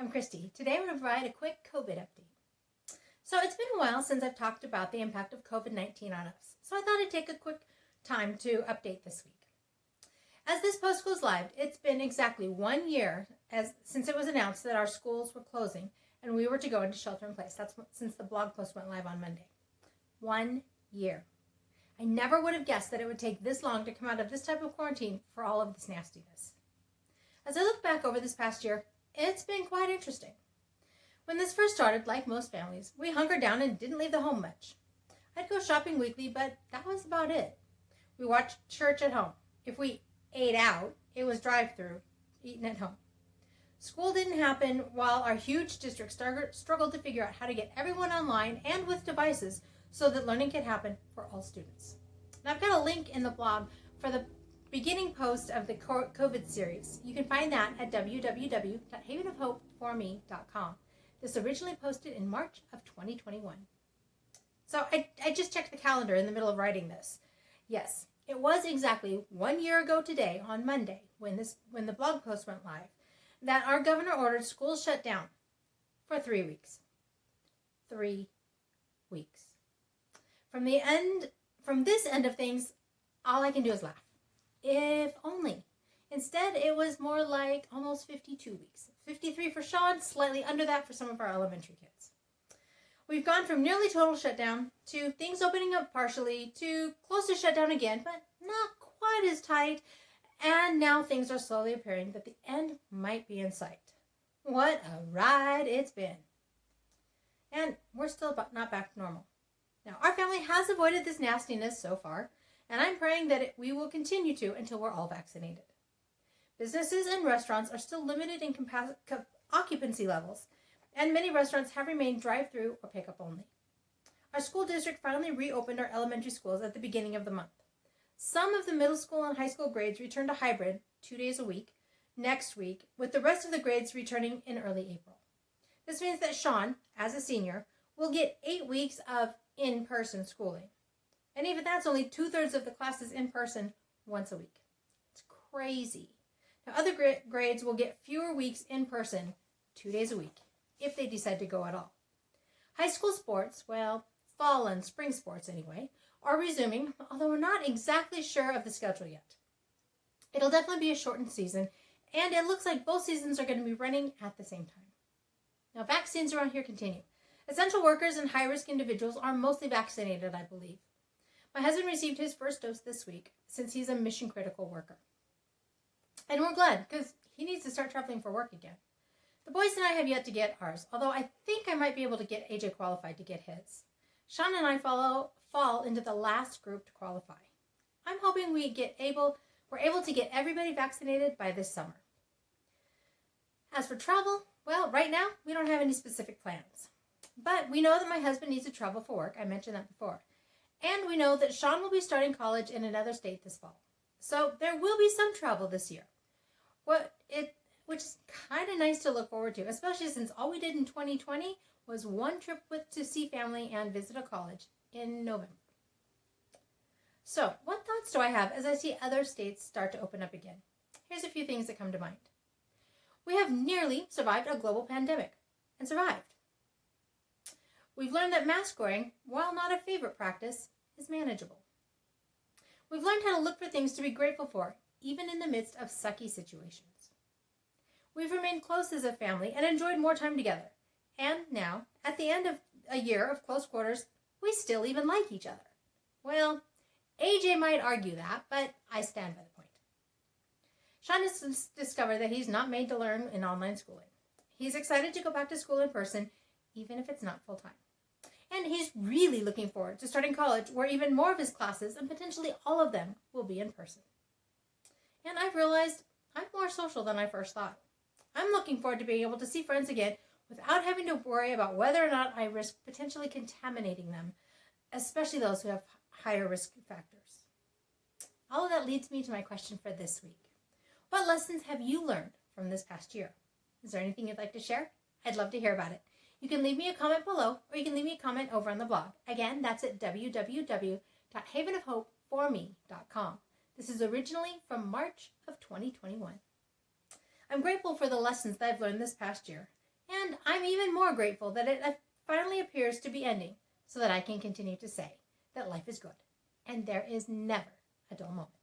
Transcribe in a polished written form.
I'm Christy. Today I'm going to provide a quick COVID update. So it's been a while since I've talked about the impact of COVID-19 on us, so I thought I'd take a quick time to update this week. As this post goes live, it's been exactly 1 year since it was announced that our schools were closing and we were to go into shelter in place. That's since the blog post went live on Monday. 1 year. I never would have guessed that it would take this long to come out of this type of quarantine for all of this nastiness. As I look back over this past year, it's been quite interesting. When this first started, like most families, we hunkered down and didn't leave the home much. I'd go shopping weekly, but that was about it. We watched church at home. If we ate out, it was drive-through, eating at home. School didn't happen while our huge district struggled to figure out how to get everyone online and with devices so that learning could happen for all students. And I've got a link in the blog for the beginning post of the COVID series. You can find that at www.havenofhopeforme.com. This originally posted in March of 2021. So I just checked the calendar in the middle of writing this. Yes, it was exactly 1 year ago today on Monday when the blog post went live that our governor ordered schools shut down for 3 weeks. 3 weeks. From this end of things, all I can do is laugh. If only. Instead, it was more like almost 52 weeks. 53 for Sean, slightly under that for some of our elementary kids. We've gone from nearly total shutdown to things opening up partially to close to shutdown again, but not quite as tight. And now things are slowly appearing that the end might be in sight. What a ride it's been. And we're still not back to normal. Now, our family has avoided this nastiness so far, and I'm praying that we will continue to until we're all vaccinated. Businesses and restaurants are still limited in occupancy levels, and many restaurants have remained drive-through or pickup only. Our school district finally reopened our elementary schools at the beginning of the month. Some of the middle school and high school grades return to hybrid 2 days a week next week, with the rest of the grades returning in early April. This means that Sean, as a senior, will get 8 weeks of in-person schooling. And even that's only 2/3 of the classes in person once a week. It's crazy. Now, other grades will get fewer weeks in person 2 days a week, if they decide to go at all. High school sports, well, fall and spring sports anyway, are resuming, although we're not exactly sure of the schedule yet. It'll definitely be a shortened season, and it looks like both seasons are going to be running at the same time. Now, vaccines around here continue. Essential workers and high-risk individuals are mostly vaccinated, I believe. My husband received his first dose this week since he's a mission-critical worker. And we're glad because he needs to start traveling for work again. The boys and I have yet to get ours, although I think I might be able to get AJ qualified to get his. Sean and I fall into the last group to qualify. I'm hoping we're able to get everybody vaccinated by this summer. As for travel, well, right now we don't have any specific plans. But we know that my husband needs to travel for work. I mentioned that before. And we know that Sean will be starting college in another state this fall. So there will be some travel this year, which is kind of nice to look forward to, especially since all we did in 2020 was one trip to see family and visit a college in November. So what thoughts do I have as I see other states start to open up again? Here's a few things that come to mind. We have nearly survived a global pandemic and survived. We've learned that mask wearing, while not a favorite practice, is manageable. We've learned how to look for things to be grateful for, even in the midst of sucky situations. We've remained close as a family and enjoyed more time together. And now, at the end of a year of close quarters, we still even like each other. Well, AJ might argue that, but I stand by the point. Sean has discovered that he's not made to learn in online schooling. He's excited to go back to school in person, even if it's not full-time. And he's really looking forward to starting college where even more of his classes, and potentially all of them, will be in person. And I've realized I'm more social than I first thought. I'm looking forward to being able to see friends again without having to worry about whether or not I risk potentially contaminating them, especially those who have higher risk factors. All of that leads me to my question for this week. What lessons have you learned from this past year? Is there anything you'd like to share? I'd love to hear about it. You can leave me a comment below, or you can leave me a comment over on the blog. Again, that's at www.havenofhopeforme.com. This is originally from March of 2021. I'm grateful for the lessons that I've learned this past year, And I'm even more grateful that it finally appears to be ending so that I can continue to say that life is good and there is never a dull moment.